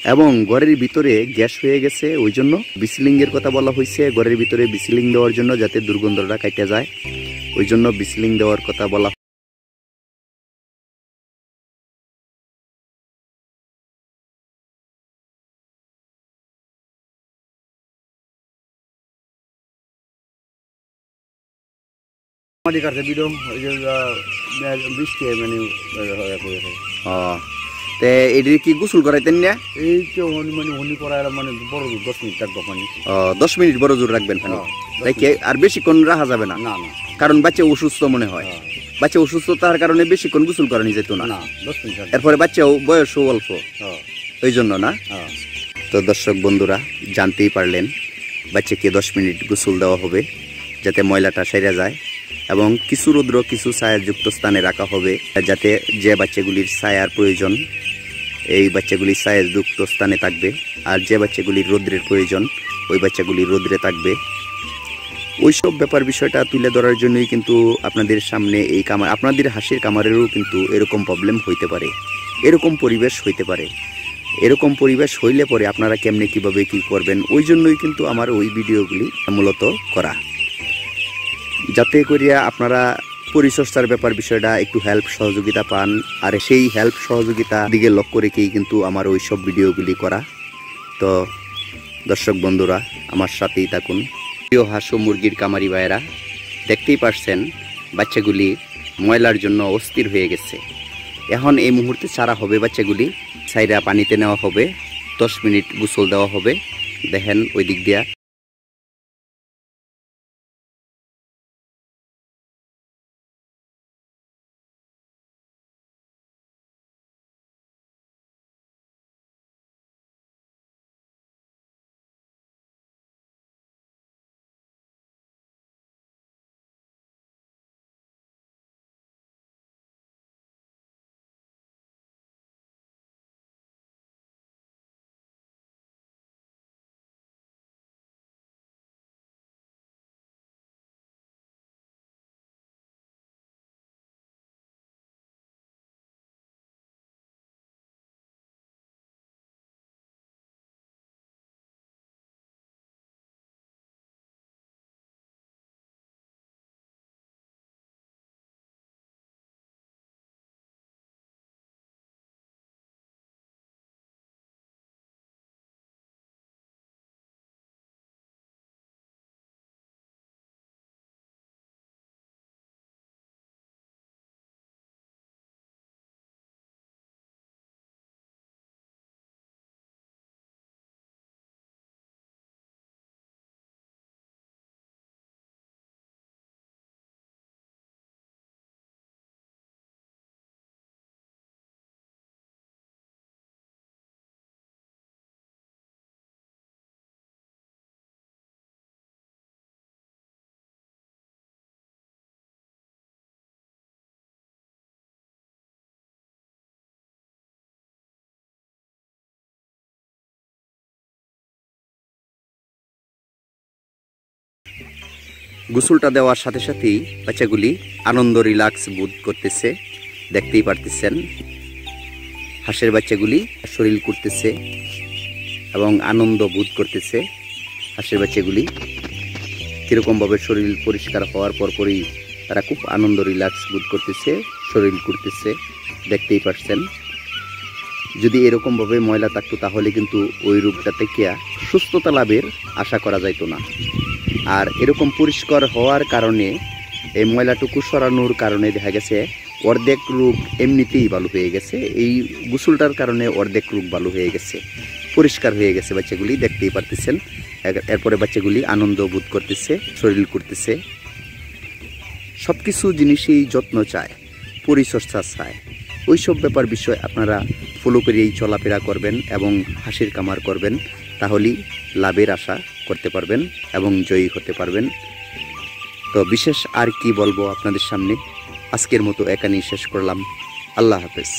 এবং ঘরের ভিতরে গ্যাস হয়ে গেছে, ওই জন্য বিসিলিং এর কথা বলা হয়েছে। ঘরের ভিতরে বিসিলিং দেওয়ার জন্য যাতে দুর্গন্ধটা কাটে যায়, ওই জন্য বিসিলিং দেওয়ার কথা বলা। এটি কি গোসল করাইতেন না? এই তো হনি করার মানে বড় 10 মিনিট রাখবো পানি। 10 মিনিট বড় জোর রাখবেন পানি, দেখে আর বেশিক্ষণ রাখা যাবে না। না না, কারণ বাচ্চা অসুস্থ মনে হয়। বাচ্চা অসুস্থতার কারণে বেশিক্ষণ গোসল করানি যেত না। 10 মিনিট। এরপরে বাচ্চাও বয়সও অল্প, ওই জন্য না। তো দর্শক বন্ধুরা জানতেই পারলেন, বাচ্চাকে 10 মিনিট গোসল দেওয়া হবে যাতে ময়লাটা সেরে যায়, এবং কিছু রৌদ্র কিছু ছায়াযুক্ত স্থানে রাখা হবে যাতে যে বাচ্চাগুলির ছায়ার প্রয়োজন এই বাচ্চাগুলি ছায়াযুক্ত স্থানে থাকবে, আর যে বাচ্চাগুলির রৌদ্রের প্রয়োজন ওই বাচ্চাগুলি রৌদ্রে থাকবে। ওইসব ব্যাপার বিষয়টা তুলে ধরার জন্যই কিন্তু আপনাদের সামনে এই কামার, আপনাদের হাঁসের কামারেরও কিন্তু এরকম প্রবলেম হইতে পারে, এরকম পরিবেশ হইতে পারে। এরকম পরিবেশ হইলে পরে আপনারা কেমনে কিভাবে কি করবেন, ওই জন্যই কিন্তু আমার ওই ভিডিওগুলি মূলত করা, যাতে করিয়া আপনারা পরিচর্যার ব্যাপার বিষয়টা একটু হেল্প সহযোগিতা পান। আর সেই হেল্প সহযোগিতা দিকে লক্ষ্য রেখেই কিন্তু আমার ওই সব ভিডিওগুলি করা। তো দর্শক বন্ধুরা আমার সাথেই থাকুন। প্রিয় হাঁস ও মুরগির কামারি ভাইয়েরা, দেখতেই পারছেন বাচ্চাগুলি ময়লার জন্য অস্থির হয়ে গেছে। এখন এই মুহূর্তে ছাড়া হবে বাচ্চাগুলি, ছাইরা পানিতে নেওয়া হবে, 10 মিনিট গোসল দেওয়া হবে। দেখেন ওই দিক দিয়া গোসলটা দেওয়ার সাথে সাথেই বাচ্চাগুলি আনন্দ রিল্যাক্স বোধ করতেছে, দেখতেই পারতেছেন। হাঁসের বাচ্চাগুলি শরীর করতেছে এবং আনন্দ বোধ করতেছে। হাঁসের বাচ্চাগুলি কীরকমভাবে শরীর পরিষ্কার হওয়ার পরপরই তারা খুব আনন্দ রিল্যাক্স বোধ করতেছে, শরীর করতেছে, দেখতেই পারছেন। যদি এরকমভাবে ময়লা থাকতো তাহলে কিন্তু ওই রোগটা থেকে সুস্থতা লাভের আশা করা যাইতো না। আর এরকম পরিষ্কার হওয়ার কারণে, এই ময়লাটুকু সরানোর কারণে দেখা গেছে অর্ধেক রোগ এমনিতেই ভালো হয়ে গেছে। এই গোসলটার কারণে অর্ধেক রোগ ভালো হয়ে গেছে, পরিষ্কার হয়ে গেছে বাচ্চাগুলি, দেখতেই পারতেছেন। এরপরে বাচ্চাগুলি আনন্দ বোধ করতেছে, শরীর করতেছে। সব কিছু জিনিসেই যত্ন চায়, পরিচর্যা চায়। ওইসব ব্যাপার বিষয় আপনারা ফলো করেই চলাফেরা করবেন এবং হাসির কামার করবেন, তাহলেই লাভের আশা করতে পারবেন এবং জয়ী হতে পারবেন। তো বিশেষ আর কি বলবো আপনাদের সামনে, আজকের মতো এখানেই শেষ করলাম। আল্লাহ হাফেজ।